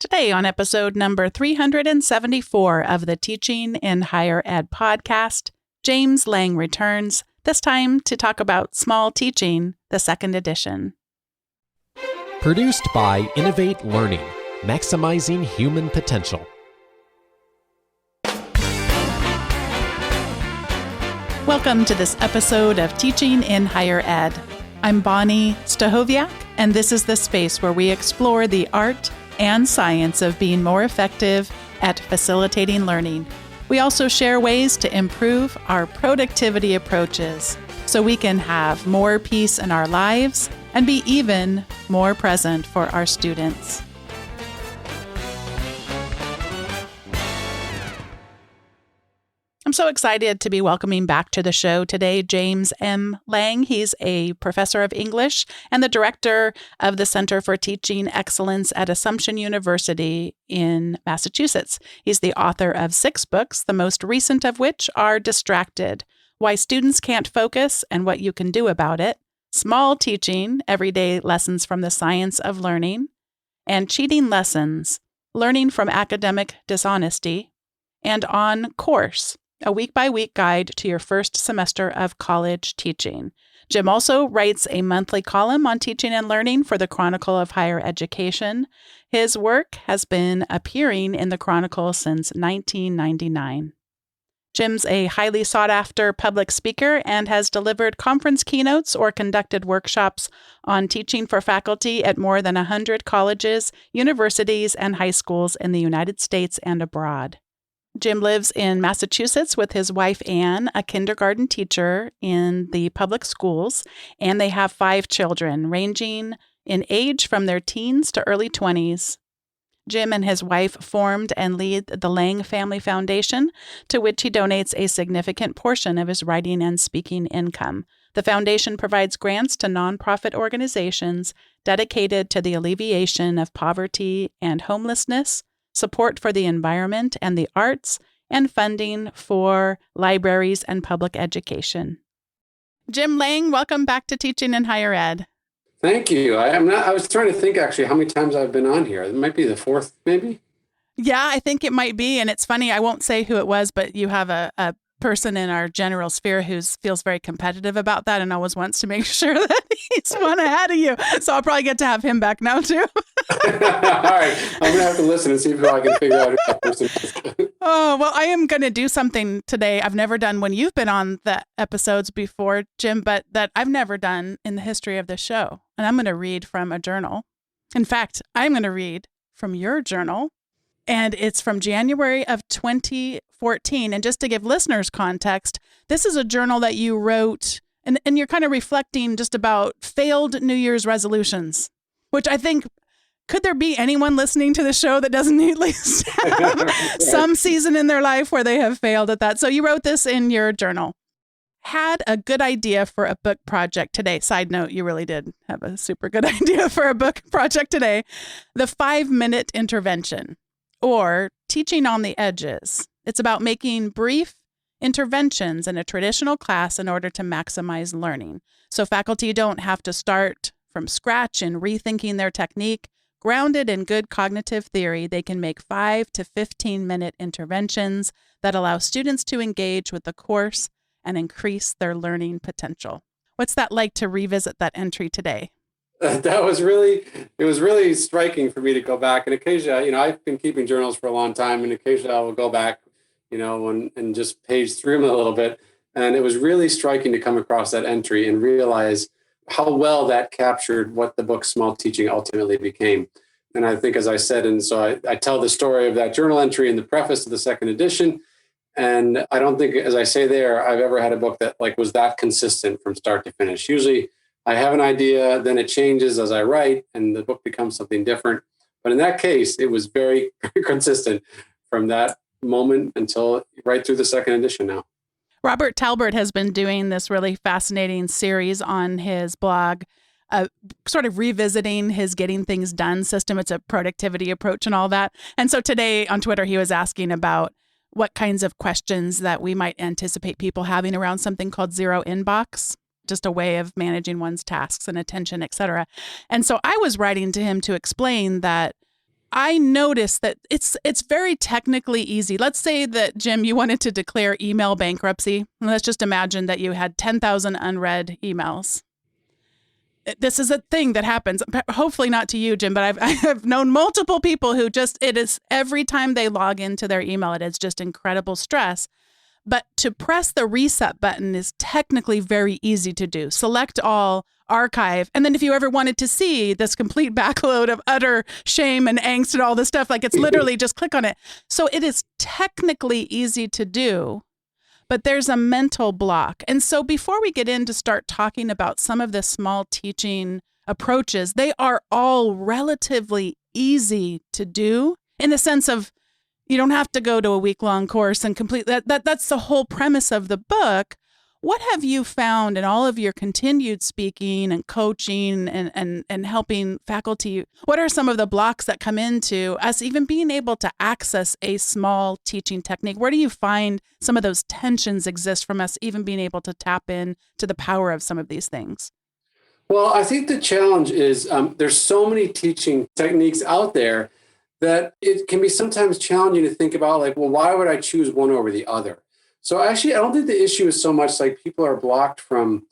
Today on episode number 374 of the Teaching in Higher Ed podcast, James Lang returns, this time to talk about Small Teaching, the second edition. Produced by Innovate Learning, maximizing human potential. Welcome to this episode of Teaching in Higher Ed. I'm Bonnie Stahoviak, and this is the space where we explore the art and science of being more effective at facilitating learning. We also share ways to improve our productivity approaches so we can have more peace in our lives and be even more present for our students. I'm so excited to be welcoming back to the show today James M. Lang. He's a professor of English and the director of the Center for Teaching Excellence at Assumption University in Massachusetts. He's the author of 6 books, the most recent of which are Distracted: Why Students Can't Focus and What You Can Do About It, Small Teaching: Everyday Lessons from the Science of Learning, and Cheating Lessons: Learning from Academic Dishonesty, and On Course: A week-by-week guide to your first semester of college teaching. Jim also writes a monthly column on teaching and learning for the Chronicle of Higher Education. His work has been appearing in the Chronicle since 1999. Jim's a highly sought-after public speaker and has delivered conference keynotes or conducted workshops on teaching for faculty at more than 100 colleges, universities, and high schools in the United States and abroad. Jim lives in Massachusetts with his wife, Anne, a kindergarten teacher in the public schools, and they have 5 children, ranging in age from their teens to early 20s. Jim and his wife formed and lead the Lang Family Foundation, to which he donates a significant portion of his writing and speaking income. The foundation provides grants to nonprofit organizations dedicated to the alleviation of poverty and homelessness, support for the environment and the arts, and funding for libraries and public education. Jim Lang, welcome back to Teaching in Higher Ed. Thank you. I was trying to think actually how many times I've been on here. It might be the 4th, maybe. Yeah, I think it might be. And it's funny, I won't say who it was, but you have a person in our general sphere who feels very competitive about that and always wants to make sure that he's one ahead of you. So I'll probably get to have him back now too. All right. I'm going to have to listen and see if I can figure out who that person is. Oh, well, I am going to do something today I've never done when you've been on the episodes before, Jim, but that I've never done in the history of the show. And I'm going to read from a journal. In fact, I'm going to read from your journal. And it's from January of 2014. And just to give listeners context, this is a journal that you wrote, and you're kind of reflecting just about failed New Year's resolutions, which I think, could there be anyone listening to the show that doesn't at least have some season in their life where they have failed at that? So you wrote this in your journal. Had a good idea for a book project today. Side note, you really did have a super good idea for a book project today. The 5-minute intervention, or teaching on the edges. It's about making brief interventions in a traditional class in order to maximize learning. So faculty don't have to start from scratch in rethinking their technique. Grounded in good cognitive theory, they can make 5 to 15-minute interventions that allow students to engage with the course and increase their learning potential. What's that like to revisit that entry today? It was really striking for me to go back. And occasionally, I've been keeping journals for a long time, and occasionally I will go back, and just page through them a little bit. And it was really striking to come across that entry and realize how well that captured what the book Small Teaching ultimately became. And I think, as I said, and so I tell the story of that journal entry in the preface to the second edition. And I don't think, as I say there, I've ever had a book that was that consistent from start to finish. Usually I have an idea, then it changes as I write, and the book becomes something different. But in that case, it was very, very consistent from that moment until right through the second edition now. Robert Talbert has been doing this really fascinating series on his blog, sort of revisiting his getting things done system. It's a productivity approach and all that. And so today on Twitter, he was asking about what kinds of questions that we might anticipate people having around something called zero inbox, just a way of managing one's tasks and attention, et cetera. And so I was writing to him to explain that I noticed that it's very technically easy. Let's say that, Jim, you wanted to declare email bankruptcy. And let's just imagine that you had 10,000 unread emails. This is a thing that happens. Hopefully not to you, Jim, but I've known multiple people who it is every time they log into their email, it is just incredible stress. But to press the reset button is technically very easy to do. Select all, archive. And then if you ever wanted to see this complete backload of utter shame and angst and all this stuff, like it's literally just click on it. So it is technically easy to do, but there's a mental block. And so before we get in to start talking about some of the small teaching approaches, they are all relatively easy to do in the sense of you don't have to go to a week-long course and complete that. That's the whole premise of the book. What have you found in all of your continued speaking and coaching and helping faculty? What are some of the blocks that come into us even being able to access a small teaching technique? Where do you find some of those tensions exist from us even being able to tap in to the power of some of these things? Well, I think the challenge is there's so many teaching techniques out there that it can be sometimes challenging to think about, like, well, why would I choose one over the other? So actually, I don't think the issue is so much like people are blocked from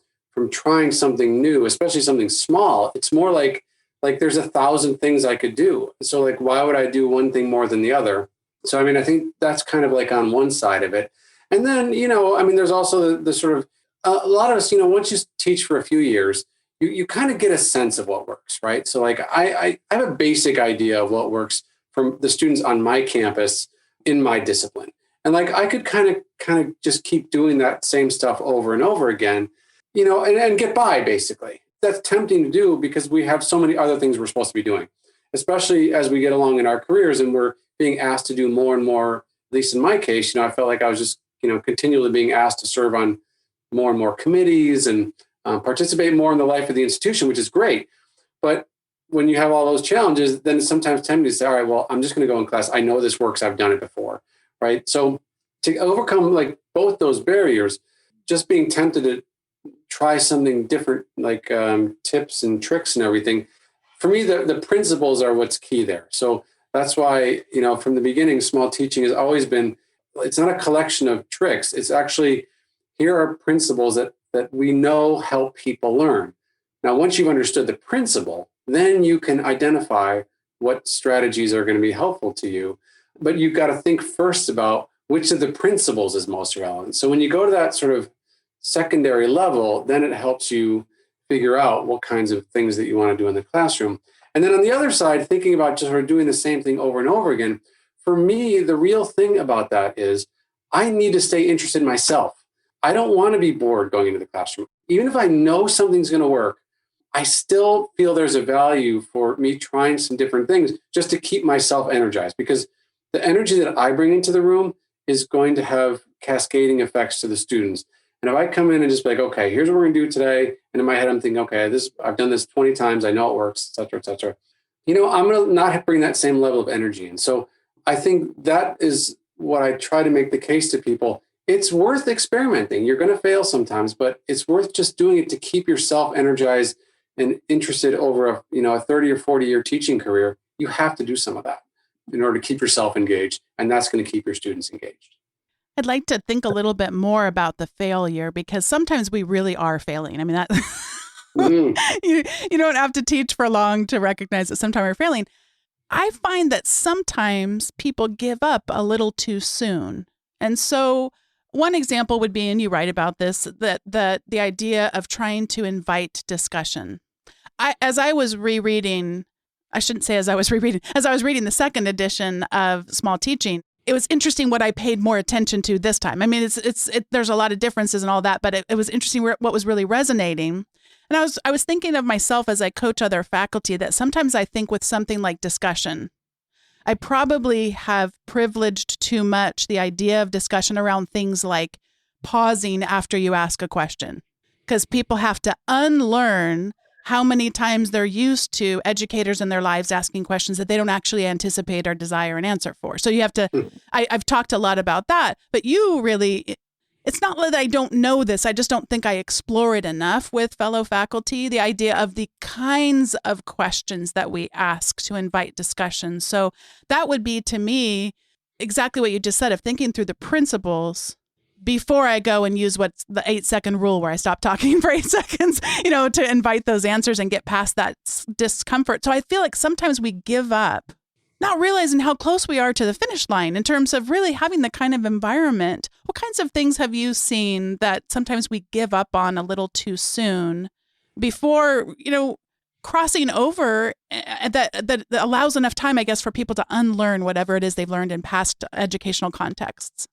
trying something new, especially something small. It's more like there's 1,000 things I could do. So like, why would I do one thing more than the other? So, I mean, I think that's kind of like on one side of it. And then, there's also the sort of, a lot of us, once you teach for a few years, you kind of get a sense of what works, right? So like, I have a basic idea of what works from the students on my campus in my discipline. And like, I could kind of just keep doing that same stuff over and over again, and get by basically. That's tempting to do because we have so many other things we're supposed to be doing, especially as we get along in our careers and we're being asked to do more and more. At least in my case, I felt like I was just, continually being asked to serve on more and more committees and participate more in the life of the institution, which is great. But when you have all those challenges, then it's sometimes tempting to say, all right, well, I'm just going to go in class. I know this works. I've done it before. Right. So to overcome like both those barriers, just being tempted to try something different, like tips and tricks and everything. For me, the principles are what's key there. So that's why, from the beginning, small teaching has always been, it's not a collection of tricks. It's actually, here are principles that we know help people learn. Now, once you've understood the principle, then you can identify what strategies are going to be helpful to you. But you've got to think first about which of the principles is most relevant. So when you go to that sort of secondary level, then it helps you figure out what kinds of things that you want to do in the classroom. And then on the other side, thinking about just sort of doing the same thing over and over again, for me, the real thing about that is I need to stay interested in myself. I don't want to be bored going into the classroom. Even if I know something's going to work, I still feel there's a value for me trying some different things just to keep myself energized, because the energy that I bring into the room is going to have cascading effects to the students. And if I come in and just be like, okay, here's what we're going to do today. And in my head, I'm thinking, okay, I've done this 20 times. I know it works, et cetera, et cetera. I'm going to not bring that same level of energy. And so I think that is what I try to make the case to people. It's worth experimenting. You're going to fail sometimes, but it's worth just doing it to keep yourself energized and interested over a 30 or 40 year teaching career. You have to do some of that in order to keep yourself engaged. And that's going to keep your students engaged. I'd like to think a little bit more about the failure, because sometimes we really are failing. I mean, that you don't have to teach for long to recognize that sometimes we're failing. I find that sometimes people give up a little too soon. And so one example would be, and you write about this, that the idea of trying to invite discussion. As I was reading the second edition of Small Teaching, it was interesting what I paid more attention to this time. I mean, there's a lot of differences and all that, but it was interesting what was really resonating. And I was thinking of myself as I coach other faculty that sometimes I think with something like discussion, I probably have privileged too much the idea of discussion around things like pausing after you ask a question, because people have to unlearn how many times they're used to educators in their lives asking questions that they don't actually anticipate or desire an answer for. So you have to, I've talked a lot about that, but you really it's not that I don't know this. I just don't think I explore it enough with fellow faculty, the idea of the kinds of questions that we ask to invite discussion. So that would be, to me, exactly what you just said, of thinking through the principles before I go and use what's the 8-second rule where I stop talking for 8 seconds, to invite those answers and get past that discomfort. So I feel like sometimes we give up, not realizing how close we are to the finish line in terms of really having the kind of environment. What kinds of things have you seen that sometimes we give up on a little too soon before, crossing over that allows enough time, I guess, for people to unlearn whatever it is they've learned in past educational contexts?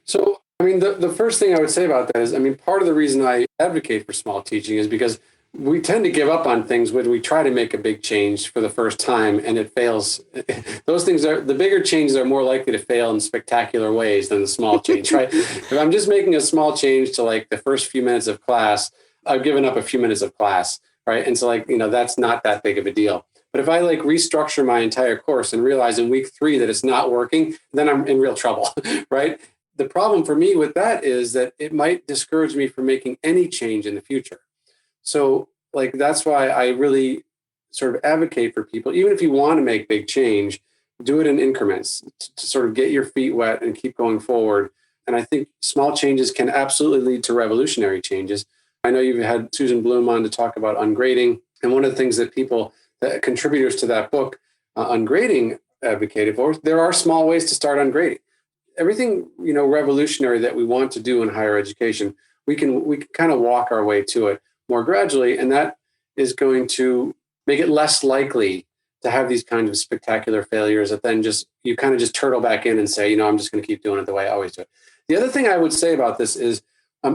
So, the first thing I would say about that is, part of the reason I advocate for small teaching is because we tend to give up on things when we try to make a big change for the first time and it fails. Those things the bigger changes are more likely to fail in spectacular ways than the small change, right? If I'm just making a small change to like the first few minutes of class, I've given up a few minutes of class, right? And so that's not that big of a deal. But if I restructure my entire course and realize in week 3 that it's not working, then I'm in real trouble, right? The problem for me with that is that it might discourage me from making any change in the future. So that's why I really sort of advocate for people, even if you want to make big change, do it in increments to sort of get your feet wet and keep going forward. And I think small changes can absolutely lead to revolutionary changes. I know you've had Susan Bloom on to talk about ungrading. And one of the things that contributors to that book, Ungrading, advocated for, there are small ways to start ungrading. Everything, revolutionary that we want to do in higher education, we can kind of walk our way to it more gradually. And that is going to make it less likely to have these kinds of spectacular failures that then you kind of just turtle back in and say, I'm just going to keep doing it the way I always do it. The other thing I would say about this is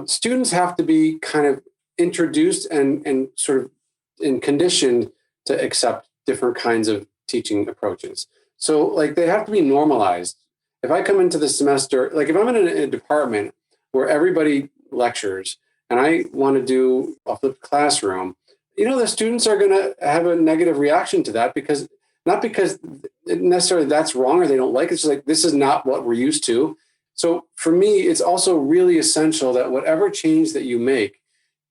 students have to be kind of introduced and sort of conditioned to accept different kinds of teaching approaches. So they have to be normalized. If I come into the semester, if I'm in a department where everybody lectures and I want to do a flipped classroom, the students are going to have a negative reaction to that not because necessarily that's wrong or they don't like it. It's just this is not what we're used to. So for me, it's also really essential that whatever change that you make,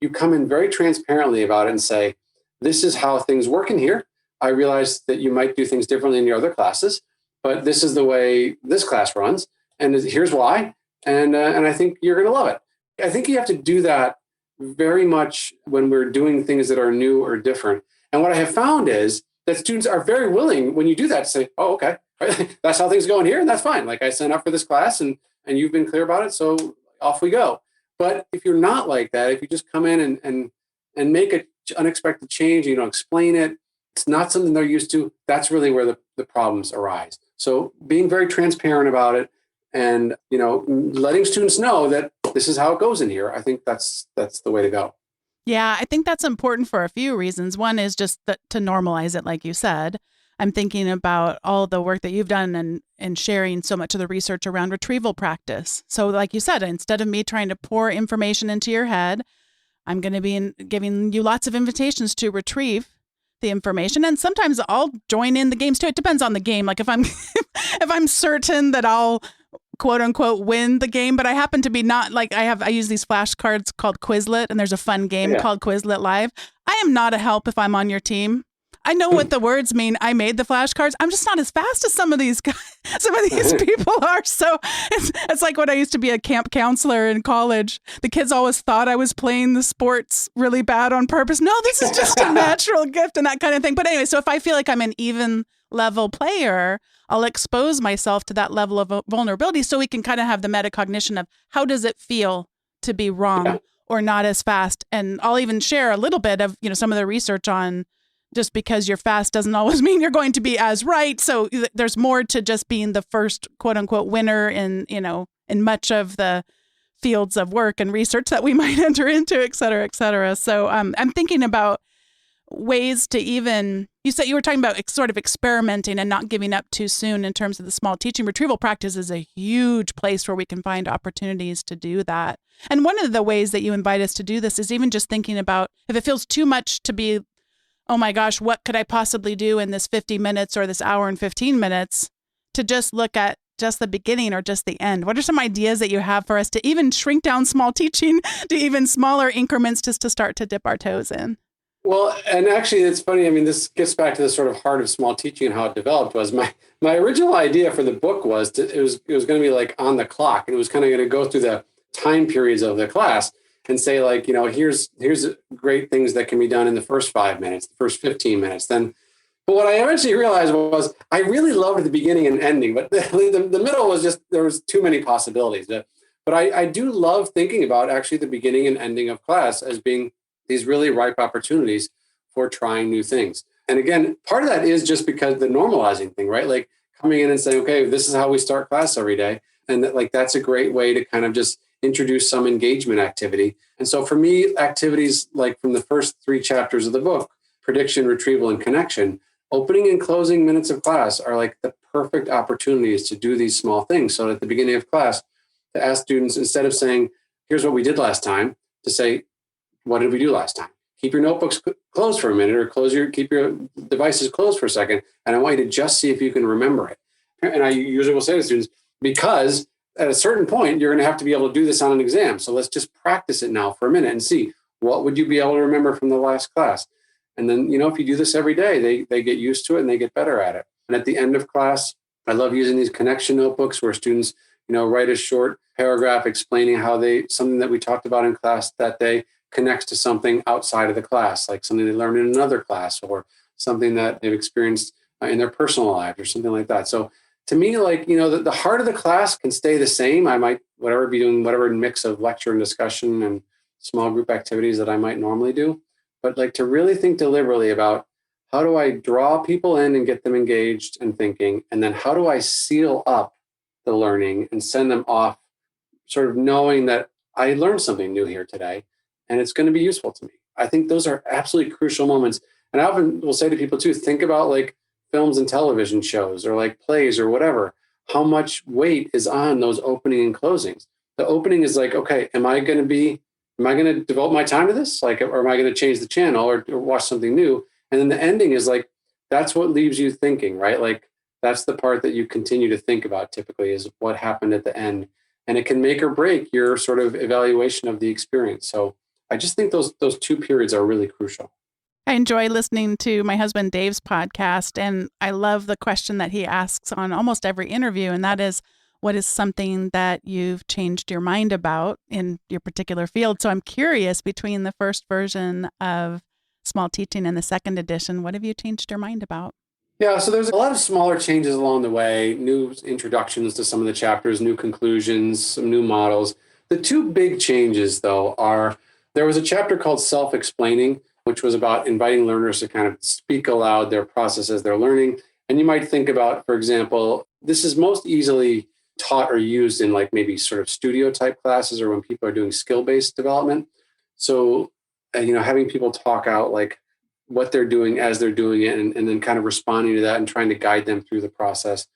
you come in very transparently about it and say, this is how things work in here. I realize that you might do things differently in your other classes, but this is the way this class runs, and here's why. And I think you're going to love it. I think you have to do that very much when we're doing things that are new or different. And what I have found is that students are very willing when you do that to say, oh, okay, that's how things go in here, and that's fine. I signed up for this class, and you've been clear about it, so off we go. But if you're not like that, if you just come in and make an unexpected change, you don't explain it, it's not something they're used to, that's really where the problems arise. So being very transparent about it and, letting students know that this is how it goes in here, I think that's the way to go. Yeah, I think that's important for a few reasons. One is just to normalize it, like you said. I'm thinking about all the work that you've done and sharing so much of the research around retrieval practice. So like you said, instead of me trying to pour information into your head, I'm going to be giving you lots of invitations to retrieve the information. And sometimes I'll join in the games too. It depends on the game. If I'm if I'm certain that I'll quote unquote win the game, but I happen to be not I use these flashcards called Quizlet, and there's a fun game called Quizlet Live. I am not a help if I'm on your team. I know what the words mean. I made the flashcards. I'm just not as fast as some of these guys, some of these people are. So it's like when I used to be a camp counselor in college. The kids always thought I was playing the sports really bad on purpose. No, this is just a natural gift and that kind of thing. But anyway, so if I feel like I'm an even level player, I'll expose myself to that level of vulnerability so we can kind of have the metacognition of how does it feel to be wrong or not as fast. And I'll even share a little bit of, some of the research on just because you're fast doesn't always mean you're going to be as right. So there's more to just being the first quote unquote winner in much of the fields of work and research that we might enter into, et cetera, et cetera. So I'm thinking about ways to you said you were talking about sort of experimenting and not giving up too soon in terms of the small teaching. Retrieval practice is a huge place where we can find opportunities to do that. And one of the ways that you invite us to do this is even just thinking about if it feels too much to be, oh my gosh, what could I possibly do in this 50 minutes or this hour and 15 minutes, to just look at just the beginning or just the end? What are some ideas that you have for us to even shrink down small teaching to even smaller increments just to start to dip our toes in? Well, and actually, it's funny. I mean, this gets back to the sort of heart of small teaching and how it developed. Was my original idea for the book was it was going to be like on the clock, and it was kind of going to go through the time periods of the class and say like, here's great things that can be done in the first 5 minutes, the first 15 minutes. But what I eventually realized was I really loved the beginning and ending, but the middle was just, there was too many possibilities. But I do love thinking about actually the beginning and ending of class as being these really ripe opportunities for trying new things. And again, part of that is just because the normalizing thing, right? Like coming in and saying, okay, this is how we start class every day. And that's a great way to kind of just introduce some engagement activity. And so for me, activities like from the first 3 chapters of the book, prediction, retrieval, and connection, opening and closing minutes of class are like the perfect opportunities to do these small things. So at the beginning of class, to ask students, instead of saying, here's what we did last time, to say, what did we do last time? Keep your notebooks closed for a minute, or keep your devices closed for a second. And I want you to just see if you can remember it. And I usually will say to students, because at a certain point, you're going to have to be able to do this on an exam. So let's just practice it now for a minute and see, what would you be able to remember from the last class? And then, if you do this every day, they get used to it and they get better at it. And at the end of class, I love using these connection notebooks where students, write a short paragraph explaining how something that we talked about in class that day connects to something outside of the class, like something they learned in another class or something that they've experienced in their personal lives or something like that. So to me, like, the heart of the class can stay the same. I might be doing whatever mix of lecture and discussion and small group activities that I might normally do. But like to really think deliberately about how do I draw people in and get them engaged and thinking, and then how do I seal up the learning and send them off sort of knowing that I learned something new here today and it's going to be useful to me. I think those are absolutely crucial moments. And I often will say to people too, think about like films and television shows or like plays or whatever, how much weight is on those opening and closings. The opening is like, okay, am I going to devote my time to this? Like, or am I going to change the channel or watch something new? And then the ending is like, that's what leaves you thinking, right? Like that's the part that you continue to think about typically is what happened at the end. And it can make or break your sort of evaluation of the experience. So I just think those 2 periods are really crucial. I enjoy listening to my husband Dave's podcast, and I love the question that he asks on almost every interview, and that is, what is something that you've changed your mind about in your particular field? So I'm curious, between the first version of Small Teaching and the second edition, what have you changed your mind about? Yeah, so there's a lot of smaller changes along the way, new introductions to some of the chapters, new conclusions, some new models. The 2 big changes, though, are there was a chapter called Self-Explaining, which was about inviting learners to kind of speak aloud their process as they're learning. And you might think about, for example, this is most easily taught or used in like maybe sort of studio type classes or when people are doing skill-based development. So, having people talk out like what they're doing as they're doing it and then kind of responding to that and trying to guide them through the process.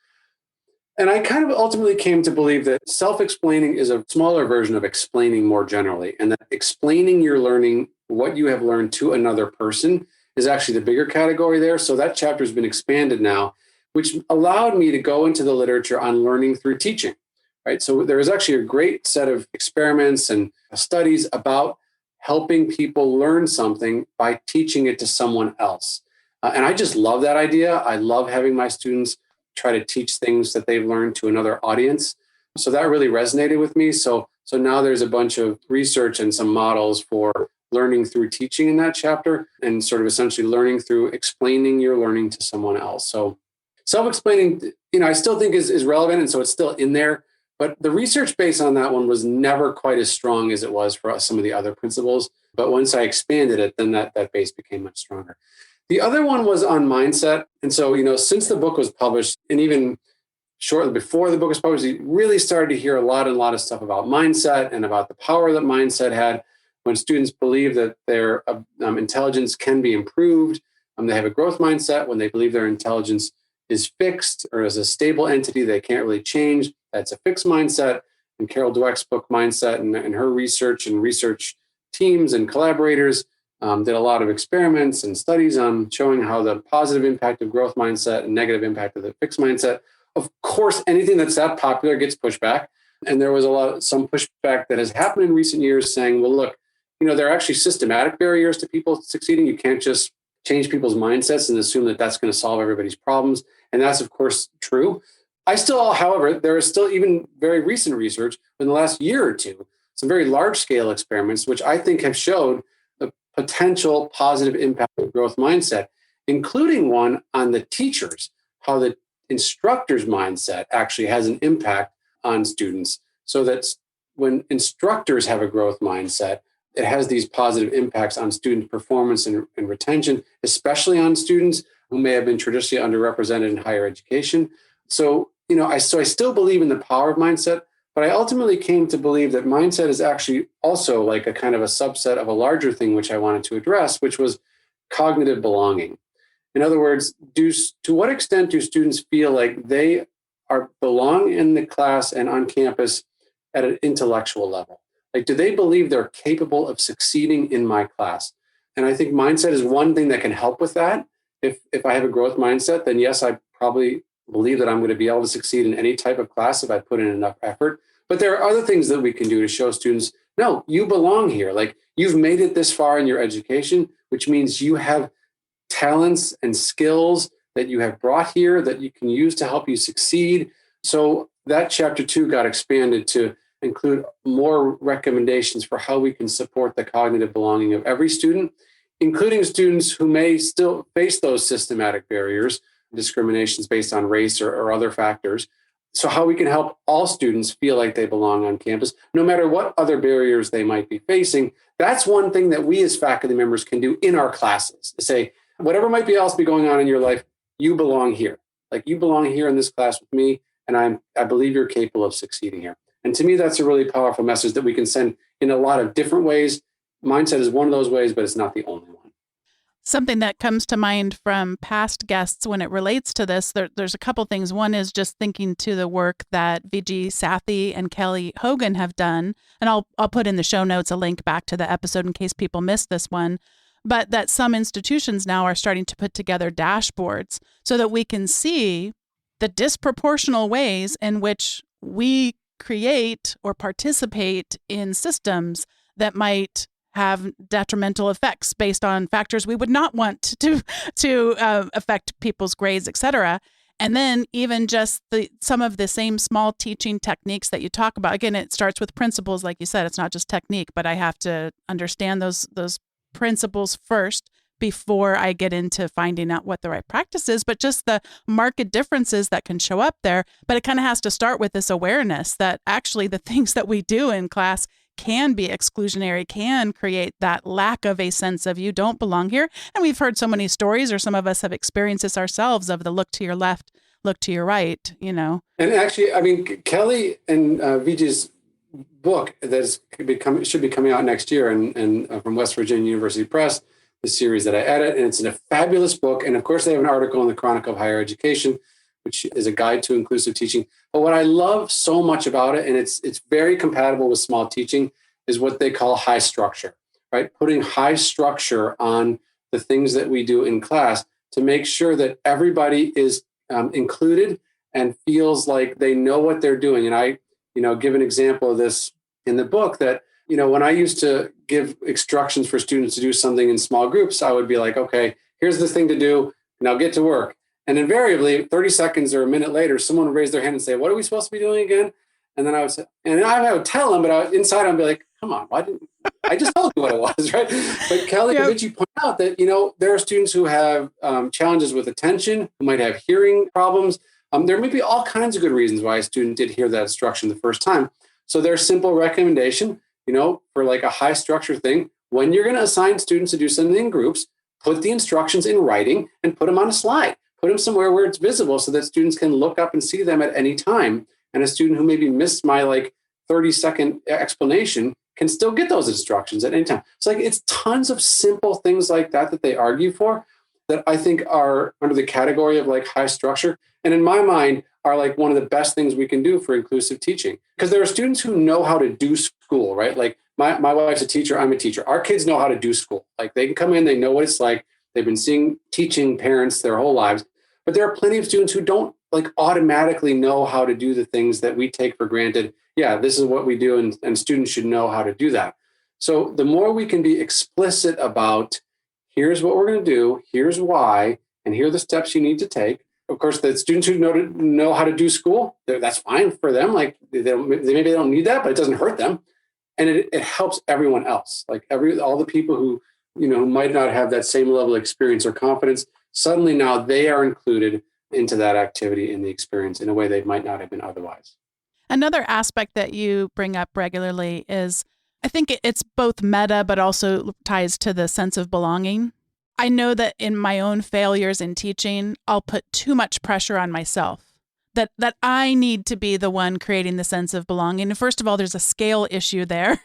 And I kind of ultimately came to believe that self-explaining is a smaller version of explaining more generally, and that explaining your learning, what you have learned to another person is actually the bigger category there. So that chapter has been expanded now, which allowed me to go into the literature on learning through teaching, right? So there is actually a great set of experiments and studies about helping people learn something by teaching it to someone else. And I just love that idea. I love having my students try to teach things that they've learned to another audience. So that really resonated with me. So now there's a bunch of research and some models for learning through teaching in that chapter and sort of essentially learning through explaining your learning to someone else. So self-explaining, I still think is relevant. And so it's still in there. But the research base on that one was never quite as strong as it was for some of the other principles. But once I expanded it, then that base became much stronger. The other one was on mindset. And so, since the book was published and even shortly before the book was published, you really started to hear a lot of stuff about mindset and about the power that mindset had when students believe that their intelligence can be improved. They have a growth mindset when they believe their intelligence is fixed or is a stable entity they can't really change. That's a fixed mindset. And Carol Dweck's book, Mindset, and her research and research teams and collaborators did a lot of experiments and studies on showing how the positive impact of growth mindset and negative impact of the fixed mindset Of course, anything that's that popular gets pushback. And there was some pushback that has happened in recent years saying, well, look, there are actually systematic barriers to people succeeding. You can't just change people's mindsets and assume that that's going to solve everybody's problems. And that's, of course, true. However, there is still even very recent research in the last year or two, some very large scale experiments, which I think have showed the potential positive impact of growth mindset, including one on the teachers, how the instructor's mindset actually has an impact on students, so that when instructors have a growth mindset, it has these positive impacts on student performance and retention, especially on students who may have been traditionally underrepresented in higher education. So, I still believe in the power of mindset, but I ultimately came to believe that mindset is actually also like a kind of a subset of a larger thing, which I wanted to address, which was cognitive belonging. In other words, to what extent do students feel like they belong in the class and on campus at an intellectual level? Like, do they believe they're capable of succeeding in my class? And I think mindset is one thing that can help with that. If I have a growth mindset, then yes, I probably believe that I'm going to be able to succeed in any type of class if I put in enough effort. But there are other things that we can do to show students, no, you belong here. Like, you've made it this far in your education, which means you have talents and skills that you have brought here that you can use to help you succeed. So that chapter 2 got expanded to include more recommendations for how we can support the cognitive belonging of every student, including students who may still face those systematic barriers, discriminations based on race or other factors. So how we can help all students feel like they belong on campus, no matter what other barriers they might be facing. That's one thing that we as faculty members can do in our classes, to say, whatever might be else be going on in your life, you belong here. Like, you belong here in this class with me, and I believe you're capable of succeeding here. And to me, that's a really powerful message that we can send in a lot of different ways. Mindset is one of those ways, but it's not the only one. Something that comes to mind from past guests when it relates to this, there's a couple things. One is just thinking to the work that Vijay Sathi and Kelly Hogan have done. And I'll put in the show notes a link back to the episode in case people missed this one. But that some institutions now are starting to put together dashboards so that we can see the disproportional ways in which we create or participate in systems that might have detrimental effects based on factors we would not want to affect people's grades, et cetera. And then even just some of the same small teaching techniques that you talk about. Again, it starts with principles, like you said. It's not just technique, but I have to understand those principles first before I get into finding out what the right practice is, but just the marked differences that can show up there. But it kind of has to start with this awareness that actually the things that we do in class can be exclusionary, can create that lack of a sense of you don't belong here. And we've heard so many stories, or some of us have experienced this ourselves, of the look to your left, look to your right, And actually, I mean, Kelly and Vijay's book that should be coming out next year and from West Virginia University Press, the series that I edit, and it's a fabulous book. And of course, they have an article in the Chronicle of Higher Education, which is a guide to inclusive teaching. But what I love so much about it, and it's very compatible with small teaching, is what they call high structure, right? Putting high structure on the things that we do in class to make sure that everybody is included and feels like they know what they're doing. And I, give an example of this in the book that, when I used to give instructions for students to do something in small groups, I would be like, okay, here's the thing to do. Now get to work. And invariably, 30 seconds or a minute later, someone would raise their hand and say, what are we supposed to be doing again? And then I would say, and I would tell them, but inside I'd be like, come on, why didn't I just told you what it was, right? But Kelly and Vijay point out that, there are students who have challenges with attention, who might have hearing problems. There may be all kinds of good reasons why a student did hear that instruction the first time. So their simple recommendation, for like a high structure thing, when you're going to assign students to do something in groups, put the instructions in writing and put them on a slide. Put them somewhere where it's visible so that students can look up and see them at any time. And a student who maybe missed my 30-second explanation can still get those instructions at any time. So it's tons of simple things like that they argue for that I think are under the category of high structure. And in my mind are one of the best things we can do for inclusive teaching. Because there are students who know how to do school, right? Like my wife's a teacher, I'm a teacher. Our kids know how to do school. They can come in, they know what it's like. They've been seeing teaching parents their whole lives. But there are plenty of students who don't like automatically know how to do the things that we take for granted. Yeah, this is what we do, and students should know how to do that. So the more we can be explicit about, here's what we're going to do, here's why, and here are the steps you need to take. Of course, the students who know how to do school, that's fine for them. Like maybe they don't need that, but it doesn't hurt them, and it helps everyone else. Like all the people who who might not have that same level of experience or confidence, suddenly now they are included into that activity in the experience in a way they might not have been otherwise. Another aspect that you bring up regularly is, I think it's both meta, but also ties to the sense of belonging. I know that in my own failures in teaching, I'll put too much pressure on myself, that I need to be the one creating the sense of belonging. And first of all, there's a scale issue there,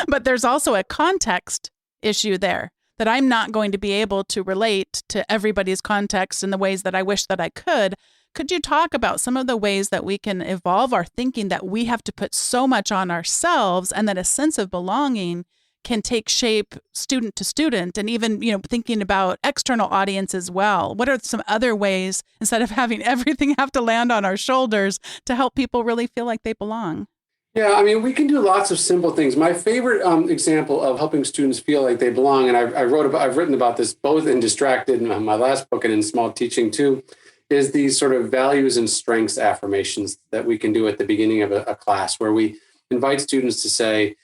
but there's also a context issue there, that I'm not going to be able to relate to everybody's context in the ways that I wish that I could. Could you talk about some of the ways that we can evolve our thinking, that we have to put so much on ourselves, and that a sense of belonging can take shape student to student, and even, thinking about external audience as well? What are some other ways, instead of having everything have to land on our shoulders, to help people really feel like they belong? Yeah, I mean, we can do lots of simple things. My favorite example of helping students feel like they belong, and I've written about this both in Distracted, in my last book, and in Small Teaching too, is these sort of values and strengths affirmations that we can do at the beginning of a class, where we invite students to say,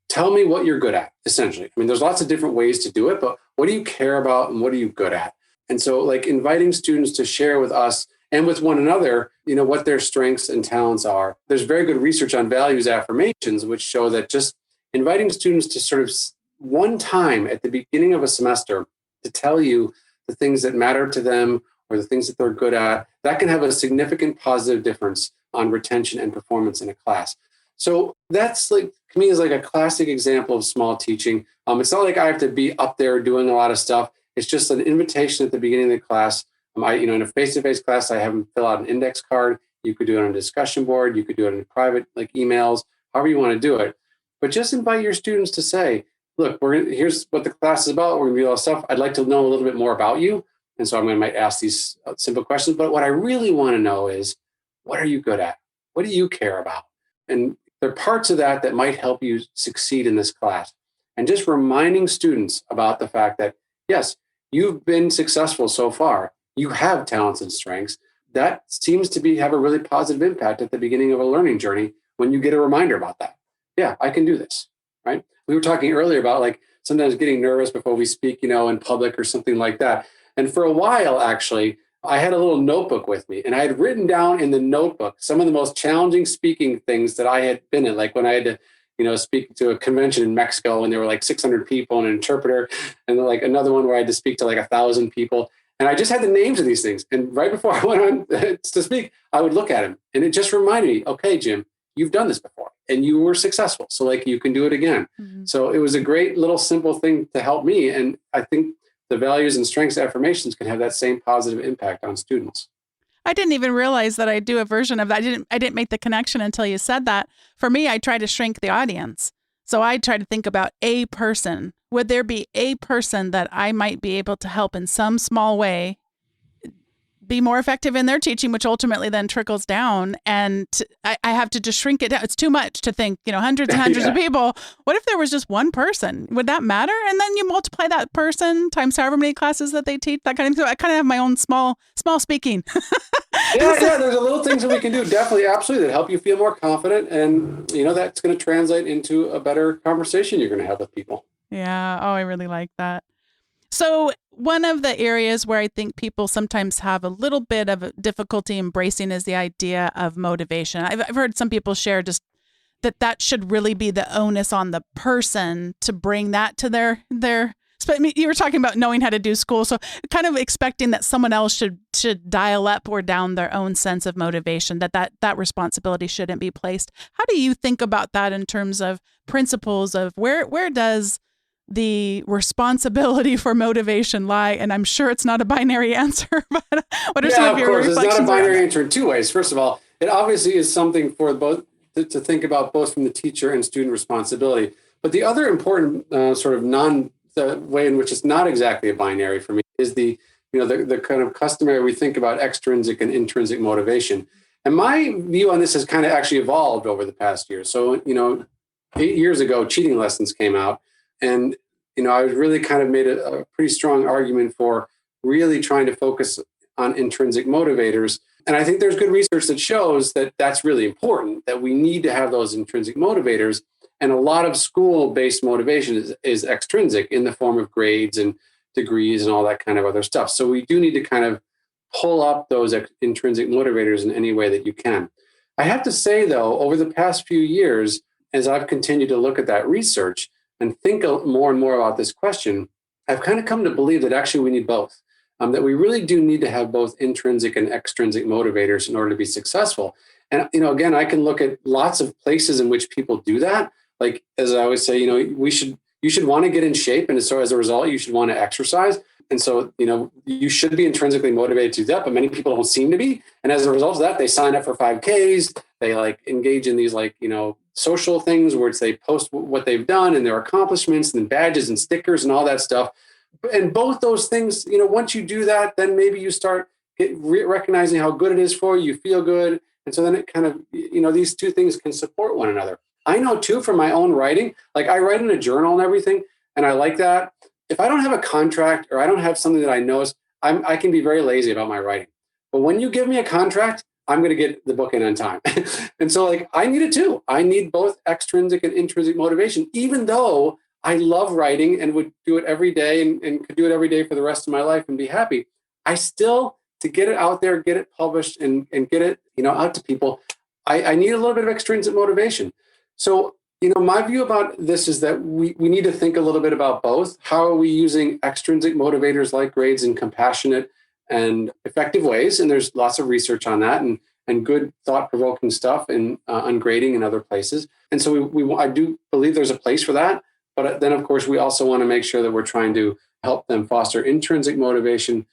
tell me what you're good at, essentially. I mean, there's lots of different ways to do it, but what do you care about and what are you good at? And so, like, inviting students to share with us and with one another, what their strengths and talents are. There's very good research on values affirmations, which show that just inviting students to sort of one time at the beginning of a semester to tell you the things that matter to them or the things that they're good at, that can have a significant positive difference on retention and performance in a class. So that's, like, to me, is like a classic example of small teaching. It's not like I have to be up there doing a lot of stuff. It's just an invitation at the beginning of the class. In a face-to-face class, I have them fill out an index card. You could do it on a discussion board. You could do it in private, like emails, however you want to do it. But just invite your students to say, look, here's what the class is about. We're going to do all this stuff. I'd like to know a little bit more about you. And so might ask these simple questions. But what I really want to know is, what are you good at? What do you care about? And there are parts of that might help you succeed in this class. And just reminding students about the fact that, yes, you've been successful so far. You have talents and strengths. That seems to have a really positive impact at the beginning of a learning journey when you get a reminder about that. Yeah, I can do this, right? We were talking earlier about, like, sometimes getting nervous before we speak, in public or something like that. And for a while, actually, I had a little notebook with me, and I had written down in the notebook some of the most challenging speaking things that I had been in, like when I had to speak to a convention in Mexico and there were like 600 people and an interpreter, and then like another one where I had to speak to like 1,000 people. And I just had the names of these things. And right before I went on to speak, I would look at them. And it just reminded me, okay, Jim, you've done this before and you were successful. So, like, you can do it again. Mm-hmm. So it was a great little simple thing to help me. And I think the values and strengths affirmations can have that same positive impact on students. I didn't even realize that I do a version of that. I didn't make the connection until you said that. For me, I try to shrink the audience. So I try to think about a person. Would there be a person that I might be able to help in some small way be more effective in their teaching, which ultimately then trickles down? And I have to just shrink it down. It's too much to think, hundreds and hundreds of people. What if there was just one person? Would that matter? And then you multiply that person times however many classes that they teach, that kind of thing. So I kind of have my own small speaking. Yeah, there's a little things that we can do, definitely, absolutely, that help you feel more confident. And, that's going to translate into a better conversation you're going to have with people. Yeah. Oh, I really like that. So one of the areas where I think people sometimes have a little bit of difficulty embracing is the idea of motivation. I've heard some people share just that should really be the onus on the person to bring that to their. I mean, you were talking about knowing how to do school, so kind of expecting that someone else should dial up or down their own sense of motivation, that responsibility shouldn't be placed. How do you think about that in terms of principles of where does the responsibility for motivation lie? And I'm sure it's not a binary answer, but what are some of your reflections? It's not a binary answer in two ways. First of all, it obviously is something for both to think about, both from the teacher and student responsibility. But the other important sort of the way in which it's not exactly a binary for me is the the kind of customary, we think about extrinsic and intrinsic motivation. And my view on this has kind of actually evolved over the past year. So, 8 years ago, cheating lessons came out. And, I really kind of made a pretty strong argument for really trying to focus on intrinsic motivators. And I think there's good research that shows that that's really important, that we need to have those intrinsic motivators. And a lot of school-based motivation is extrinsic in the form of grades and degrees and all that kind of other stuff. So we do need to kind of pull up those intrinsic motivators in any way that you can. I have to say, though, over the past few years, as I've continued to look at that research and think more and more about this question, I've kind of come to believe that actually we need both, that we really do need to have both intrinsic and extrinsic motivators in order to be successful. And, again, I can look at lots of places in which people do that. Like, as I always say, you should want to get in shape. And so as a result, you should want to exercise. And so, you should be intrinsically motivated to do that, but many people don't seem to be. And as a result of that, they sign up for 5Ks. They engage in these social things where they post what they've done and their accomplishments and badges and stickers and all that stuff. And both those things, once you do that, then maybe you start recognizing how good it is for you. You feel good. And so then it kind of, these two things can support one another. I know too, from my own writing, I write in a journal and everything, and I like that. If I don't have a contract or I don't have something that I know, I can be very lazy about my writing. But when you give me a contract, I'm going to get the book in on time. And so I need it too. I need both extrinsic and intrinsic motivation, even though I love writing and would do it every day and could do it every day for the rest of my life and be happy. I still, to get it out there, get it published and get it, out to people, I need a little bit of extrinsic motivation. So, my view about this is that we need to think a little bit about both. How are we using extrinsic motivators like grades in compassionate and effective ways? And there's lots of research on that and good thought-provoking stuff on grading and other places. And so I do believe there's a place for that. But then, of course, we also want to make sure that we're trying to help them foster intrinsic motivation,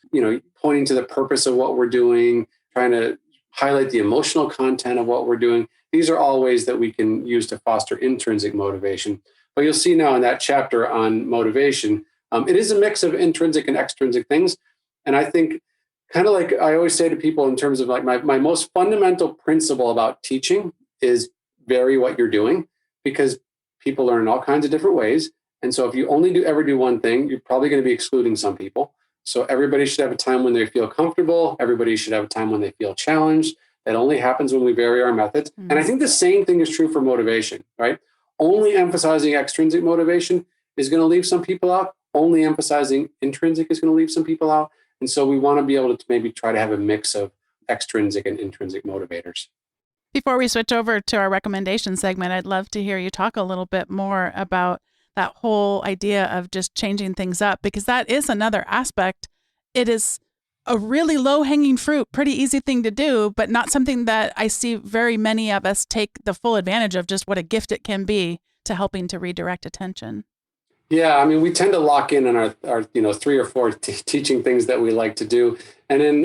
pointing to the purpose of what we're doing, trying to highlight the emotional content of what we're doing. These are all ways that we can use to foster intrinsic motivation. But you'll see now in that chapter on motivation, it is a mix of intrinsic and extrinsic things. And I think, kind of like I always say to people in terms of my most fundamental principle about teaching is vary what you're doing, because people learn in all kinds of different ways. And so if you only ever do one thing, you're probably going to be excluding some people. So everybody should have a time when they feel comfortable. Everybody should have a time when they feel challenged. That only happens when we vary our methods. Mm-hmm. And I think the same thing is true for motivation, right? Only emphasizing extrinsic motivation is going to leave some people out. Only emphasizing intrinsic is going to leave some people out. And so we want to be able to maybe try to have a mix of extrinsic and intrinsic motivators. Before we switch over to our recommendation segment, I'd love to hear you talk a little bit more about that whole idea of just changing things up, because that is another aspect. It is a really low-hanging fruit, pretty easy thing to do, but not something that I see very many of us take the full advantage of, just what a gift it can be to helping to redirect attention. Yeah, I mean, we tend to lock in on our 3 or 4 teaching things that we like to do. And in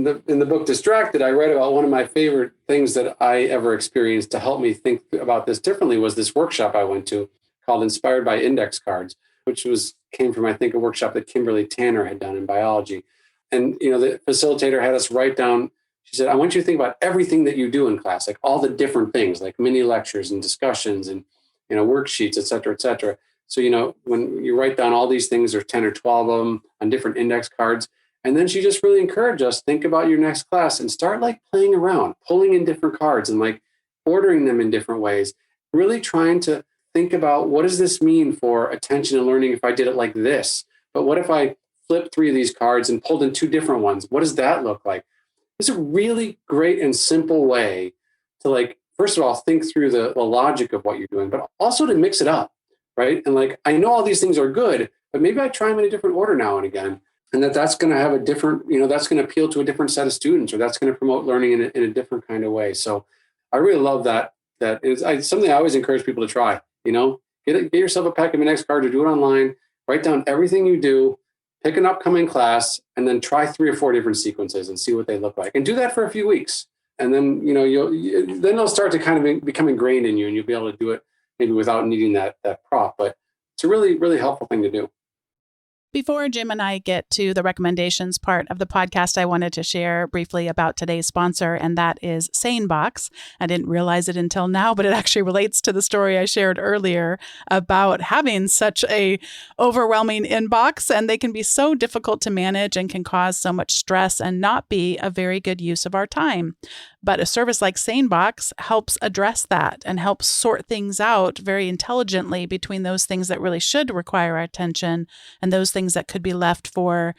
the book Distracted, I read about one of my favorite things that I ever experienced to help me think about this differently was this workshop I went to called Inspired by Index Cards, which came from, I think, a workshop that Kimberly Tanner had done in biology. And, the facilitator had us write down, she said, I want you to think about everything that you do in class, like all the different things, like mini lectures and discussions and, worksheets, et cetera, et cetera. So, when you write down all these things, there's 10 or 12 of them on different index cards. And then she just really encouraged us, think about your next class and start playing around, pulling in different cards and ordering them in different ways, really trying to think about what does this mean for attention and learning if I did it like this? But what if I flipped 3 of these cards and pulled in 2 different ones? What does that look like? It's a really great and simple way to first of all, think through the logic of what you're doing, but also to mix it up, right? And I know all these things are good, but maybe I try them in a different order now and again. And that's going to have a different, that's going to appeal to a different set of students, or that's going to promote learning in a different kind of way. So I really love that. That is something I always encourage people to try. Get yourself a pack of index cards or do it online, write down everything you do, pick an upcoming class, and then try 3 or 4 different sequences and see what they look like. And do that for a few weeks. And then, then they'll start to kind of become ingrained in you, and you'll be able to do it maybe without needing that prop. But it's a really, really helpful thing to do. Before Jim and I get to the recommendations part of the podcast, I wanted to share briefly about today's sponsor, and that is SaneBox. I didn't realize it until now, but it actually relates to the story I shared earlier about having such a overwhelming inbox, and they can be so difficult to manage and can cause so much stress and not be a very good use of our time. But a service like SaneBox helps address that and helps sort things out very intelligently between those things that really should require our attention and those things that could be left for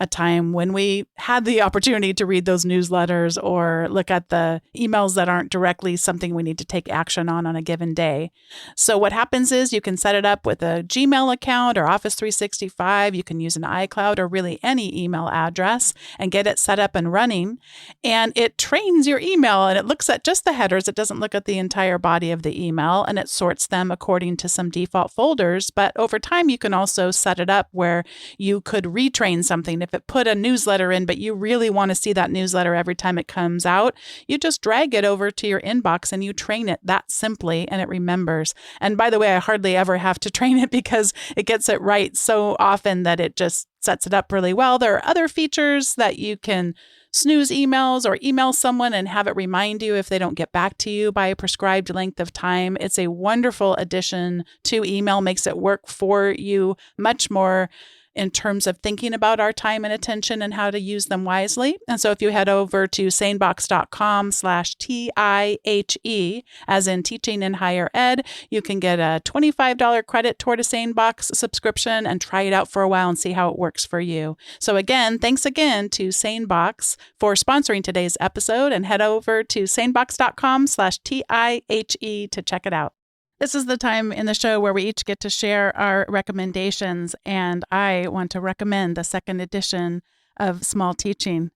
a time when we had the opportunity to read those newsletters or look at the emails that aren't directly something we need to take action on a given day. So what happens is you can set it up with a Gmail account or Office 365. You can use an iCloud or really any email address and get it set up and running. And it trains your email and it looks at just the headers. It doesn't look at the entire body of the email, and it sorts them according to some default folders. But over time, you can also set it up where you could retrain something. If it put a newsletter in, but you really want to see that newsletter every time it comes out, you just drag it over to your inbox and you train it that simply, and it remembers. And by the way, I hardly ever have to train it because it gets it right so often that it just sets it up really well. There are other features that you can snooze emails or email someone and have it remind you if they don't get back to you by a prescribed length of time. It's a wonderful addition to email, makes it work for you much more in terms of thinking about our time and attention and how to use them wisely. And so if you head over to sanebox.com/TIHE, as in teaching in higher ed, you can get a $25 credit toward a SaneBox subscription and try it out for a while and see how it works for you. So again, thanks again to SaneBox for sponsoring today's episode, and head over to sanebox.com/TIHE to check it out. This is the time in the show where we each get to share our recommendations, and I want to recommend the second edition of Small Teaching.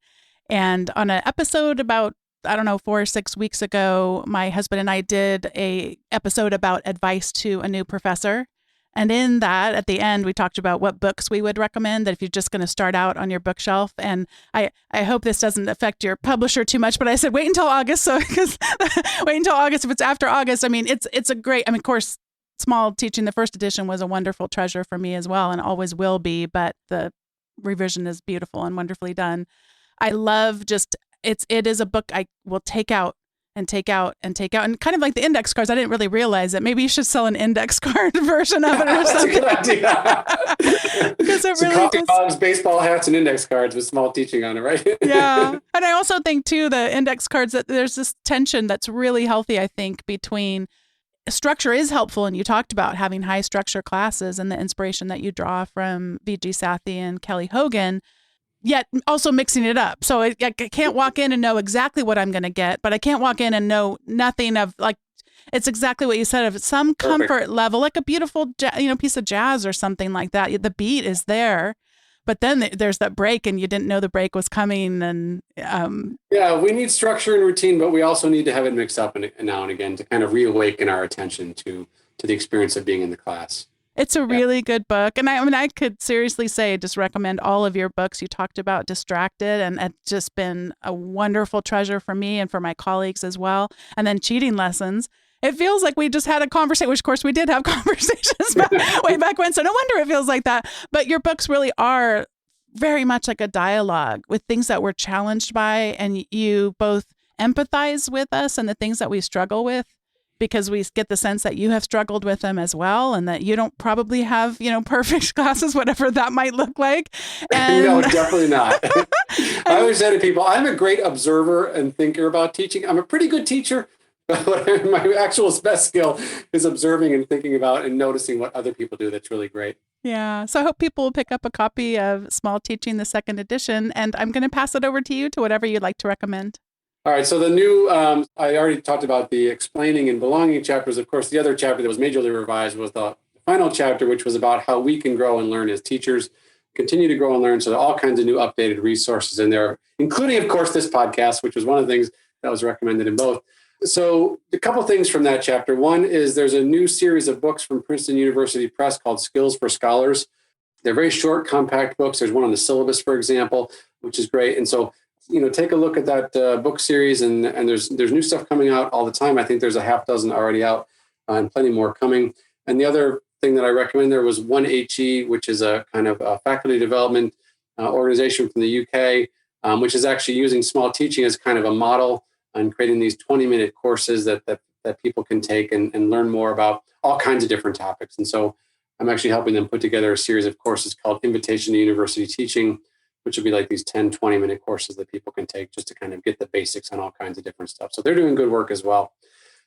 And on an episode about, 4 or 6 weeks ago, my husband and I did an episode about advice to a new professor. And in that, at the end, we talked about what books we would recommend, that if you're just going to start out on your bookshelf. And I hope this doesn't affect your publisher too much, but I said, wait until August. So because wait until August. If it's after August, I mean, it's a great, of course, Small Teaching, the first edition was a wonderful treasure for me as well, and always will be, but the revision is beautiful and wonderfully done. I love it is a book I will take out and take out and take out. And kind of like the index cards, I didn't really realize that maybe you should sell an index card version of it or something. That's a good idea. Because it really coffee mugs, baseball hats, and index cards with Small Teaching on it, right? Yeah. And I also think, too, the index cards, that there's this tension that's really healthy, I think, between structure is helpful. And you talked about having high structure classes and the inspiration that you draw from V.G. Sathi and Kelly Hogan, yet also mixing it up. So I can't walk in and know exactly what I'm going to get, but I can't walk in and know nothing of, like, it's exactly what you said, of some comfort level, like a beautiful piece of jazz or something like that. The beat is there, but then there's that break and you didn't know the break was coming. And yeah, we need structure and routine, but we also need to have it mixed up now and again to kind of reawaken our attention to the experience of being in the class. It's a really good book. And I could seriously say, just recommend all of your books. You talked about Distracted, and it's just been a wonderful treasure for me and for my colleagues as well. And then Cheating Lessons. It feels like we just had a conversation, which of course we did have conversations way back when. So no wonder it feels like that. But your books really are very much like a dialogue with things that we're challenged by. And you both empathize with us and the things that we struggle with, because we get the sense that you have struggled with them as well, and that you don't probably have, perfect classes, whatever that might look like. And no, definitely not. I always say to people, I'm a great observer and thinker about teaching. I'm a pretty good teacher, but my actual best skill is observing and thinking about and noticing what other people do. That's really great. Yeah. So I hope people will pick up a copy of Small Teaching, the second edition, and I'm going to pass it over to you to whatever you'd like to recommend. All right, so the new, I already talked about the explaining and belonging chapters. Of course, the other chapter that was majorly revised was the final chapter, which was about how we can grow and learn as teachers, continue to grow and learn. So there are all kinds of new updated resources in there, including, of course, this podcast, which was one of the things that was recommended in both. So a couple things from that chapter. One is there's a new series of books from Princeton University Press called Skills for Scholars. They're very short, compact books. There's one on the syllabus, for example, which is great. And so take a look at that book series, and there's new stuff coming out all the time. I think there's a half dozen already out and plenty more coming. And the other thing that I recommend there was 1HE, which is a kind of a faculty development organization from the UK, which is actually using small teaching as kind of a model and creating these 20-minute courses that people can take and learn more about all kinds of different topics. And so I'm actually helping them put together a series of courses called Invitation to University Teaching, which will be like these 10, 20-minute courses that people can take just to kind of get the basics on all kinds of different stuff. So they're doing good work as well.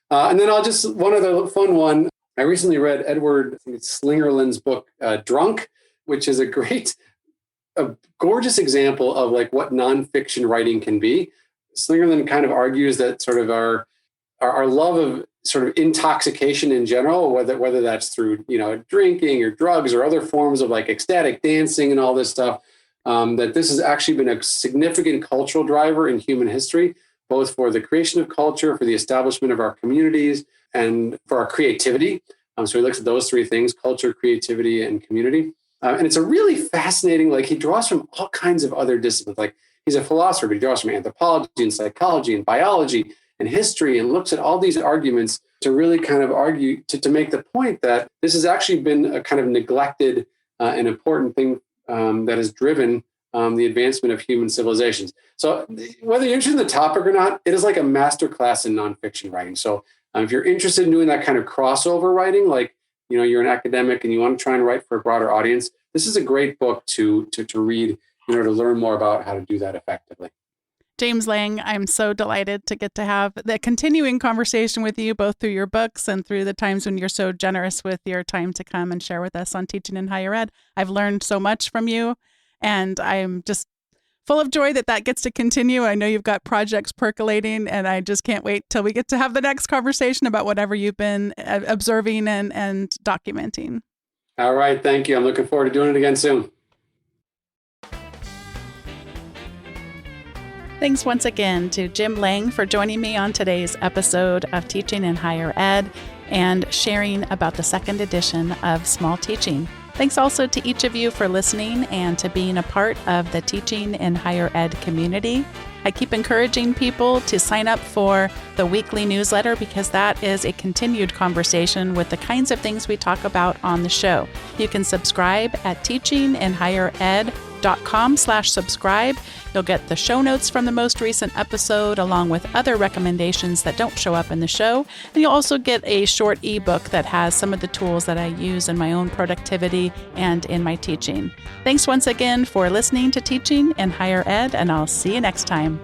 And then one other fun one. I recently read Edward Slingerland's book, Drunk, which is a gorgeous example of like what nonfiction writing can be. Slingerland kind of argues that sort of our love of sort of intoxication in general, whether that's through, drinking or drugs or other forms of like ecstatic dancing and all this stuff, that this has actually been a significant cultural driver in human history, both for the creation of culture, for the establishment of our communities, and for our creativity. So he looks at those three things: culture, creativity, and community. And it's a really fascinating, like he draws from all kinds of other disciplines. Like he's a philosopher, but he draws from anthropology and psychology and biology and history, and looks at all these arguments to really kind of argue, to make the point that this has actually been a kind of neglected and important thing that has driven the advancement of human civilizations. So whether you're interested in the topic or not, it is like a masterclass in nonfiction writing. So if you're interested in doing that kind of crossover writing, like, you're an academic and you want to try and write for a broader audience, this is a great book to read in order to learn more about how to do that effectively. James Lang, I'm so delighted to get to have the continuing conversation with you, both through your books and through the times when you're so generous with your time to come and share with us on teaching in higher ed. I've learned so much from you, and I'm just full of joy that gets to continue. I know you've got projects percolating, and I just can't wait till we get to have the next conversation about whatever you've been observing and documenting. All right. Thank you. I'm looking forward to doing it again soon. Thanks once again to Jim Lang for joining me on today's episode of Teaching in Higher Ed and sharing about the second edition of Small Teaching. Thanks also to each of you for listening and to being a part of the Teaching in Higher Ed community. I keep encouraging people to sign up for the weekly newsletter because that is a continued conversation with the kinds of things we talk about on the show. You can subscribe at teachinginhighered.com/subscribe. You'll get the show notes from the most recent episode along with other recommendations that don't show up in the show. And you'll also get a short ebook that has some of the tools that I use in my own productivity and in my teaching. Thanks once again for listening to Teaching in Higher Ed, and I'll see you next time.